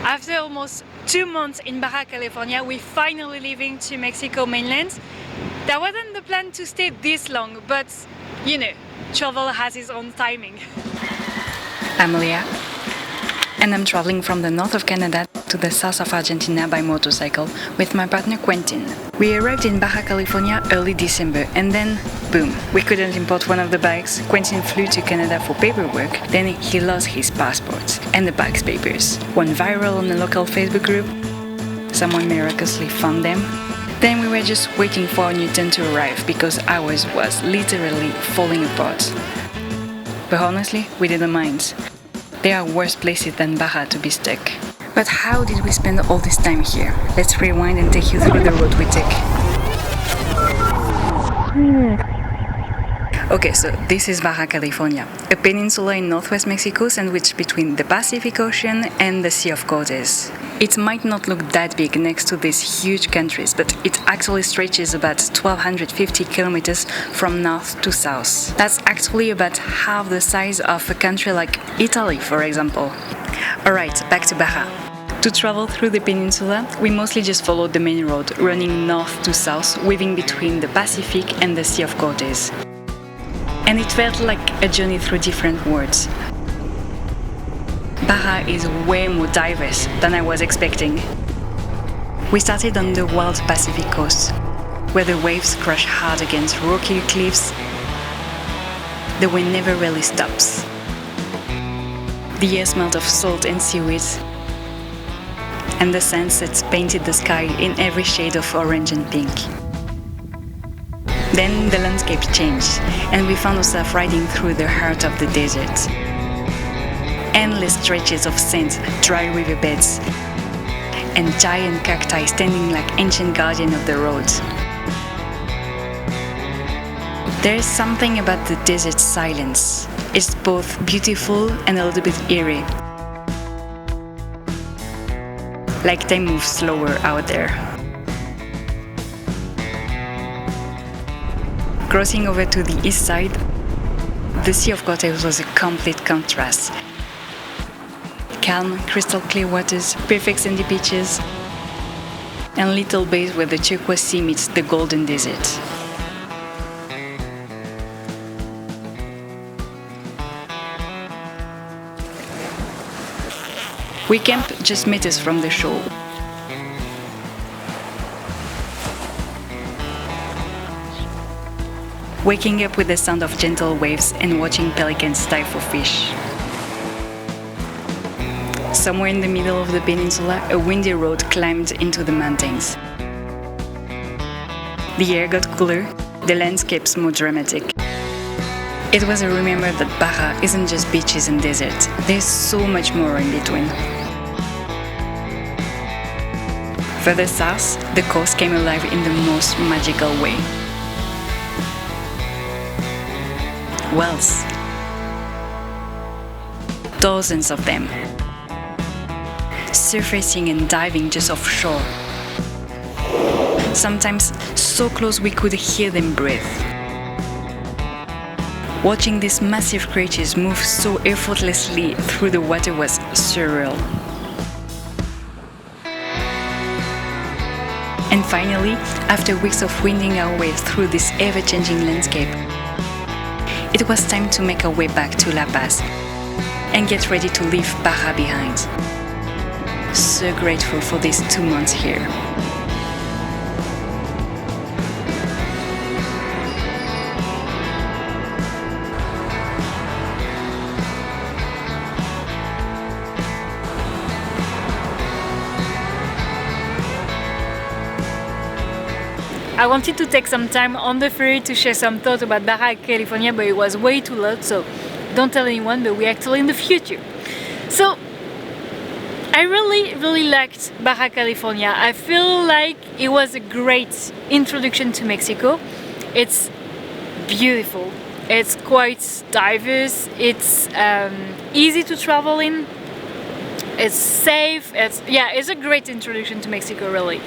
After almost 2 months in Baja California, we're finally leaving to Mexico mainland. That wasn't the plan to stay this long, but you know, travel has its own timing. I'm Leah, and I'm traveling from the north of Canada to the south of Argentina by motorcycle with my partner Quentin. We arrived in Baja California early December, and then, boom, we couldn't import one of the bikes. Quentin flew to Canada for paperwork, then he lost his passport and the bike's papers. Went viral on the local Facebook group, someone miraculously found them. Then we were just waiting for our new turn to arrive because ours was literally falling apart. But honestly, we didn't mind. There are worse places than Baja to be stuck. But how did we spend all this time here? Let's rewind and take you through the road we took. Okay, so this is Baja California, a peninsula in northwest Mexico sandwiched between the Pacific Ocean and the Sea of Cortez. It might not look that big next to these huge countries, but it actually stretches about 1,250 kilometers from north to south. That's actually about half the size of a country like Italy, for example. Alright, back to Baja. To travel through the peninsula, we mostly just followed the main road, running north to south, weaving between the Pacific and the Sea of Cortez. And it felt like a journey through different worlds. Baja is way more diverse than I was expecting. We started on the wild Pacific coast, where the waves crash hard against rocky cliffs. The wind never really stops. The air smelled of salt and seaweed, and the sunsets painted the sky in every shade of orange and pink. Then the landscape changed, and we found ourselves riding through the heart of the desert. Endless stretches of sand, dry riverbeds, and giant cacti standing like ancient guardians of the road. There is something about the desert silence. It's both beautiful and a little bit eerie. Like time moves slower out there. Crossing over to the east side, the Sea of Cortez was a complete contrast. Calm, crystal clear waters, perfect sandy beaches, and little bays where the turquoise sea meets the golden desert. We camped just meters from the shore. Waking up with the sound of gentle waves and watching pelicans dive for fish. Somewhere in the middle of the peninsula, a windy road climbed into the mountains. The air got cooler, the landscapes more dramatic. It was a reminder that Baja isn't just beaches and desert, there's so much more in between. Further south, the coast came alive in the most magical way. Whales. Dozens of them. Surfacing and diving just offshore. Sometimes so close we could hear them breathe. Watching these massive creatures move so effortlessly through the water was surreal. And finally, after weeks of winding our way through this ever-changing landscape, it was time to make our way back to La Paz and get ready to leave Baja behind. So grateful for these 2 months here. I wanted to take some time on the ferry to share some thoughts about Baja California, but it was way too loud, so don't tell anyone, but we're actually in the future. So, I really liked Baja California. I feel like it was a great introduction to Mexico. It's beautiful, it's quite diverse, it's easy to travel in. It's safe, it's a great introduction to Mexico really.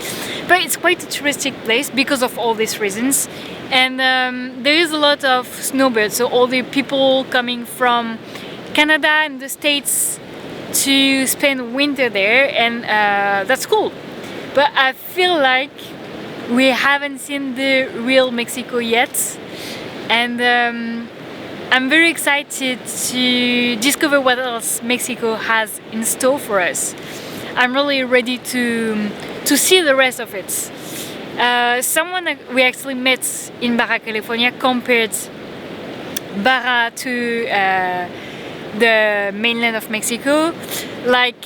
But it's quite a touristic place because of all these reasons. And there is a lot of snowbirds, so all the people coming from Canada and the States to spend winter there, and that's cool. But I feel like we haven't seen the real Mexico yet, and I'm very excited to discover what else Mexico has in store for us. I'm really ready to see the rest of it. Someone that we actually met in Baja California compared Baja to the mainland of Mexico, like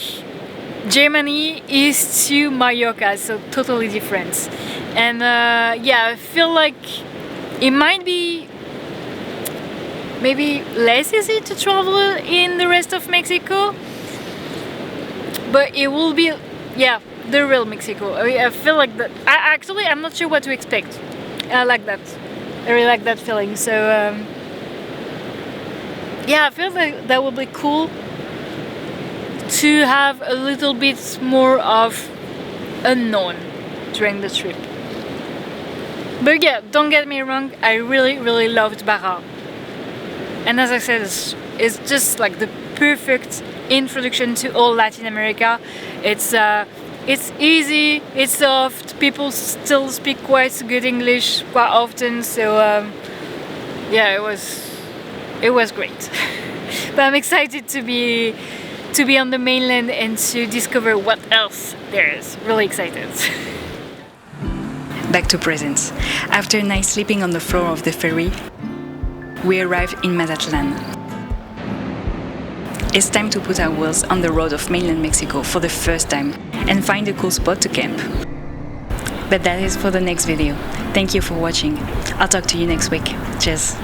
Germany is to Mallorca, so totally different. And yeah, I feel like it might be maybe less easy to travel in the rest of Mexico, but it will be, yeah, the real Mexico. I feel like that. I'm not sure what to expect. I like that. I really like that feeling. So yeah, I feel like that would be cool to have a little bit more of unknown during the trip. But yeah, don't get me wrong, I really loved Baja. And as I said, it's just like the perfect introduction to all Latin America. It's easy, it's soft, people still speak quite good English quite often, so yeah, it was great. But I'm excited to be on the mainland and to discover what else there is. Really excited. Back to presents. After a night sleeping on the floor of the ferry, we arrived in Mazatlan. It's time to put our wheels on the road of mainland Mexico for the first time and find a cool spot to camp. But that is for the next video. Thank you for watching. I'll talk to you next week. Cheers.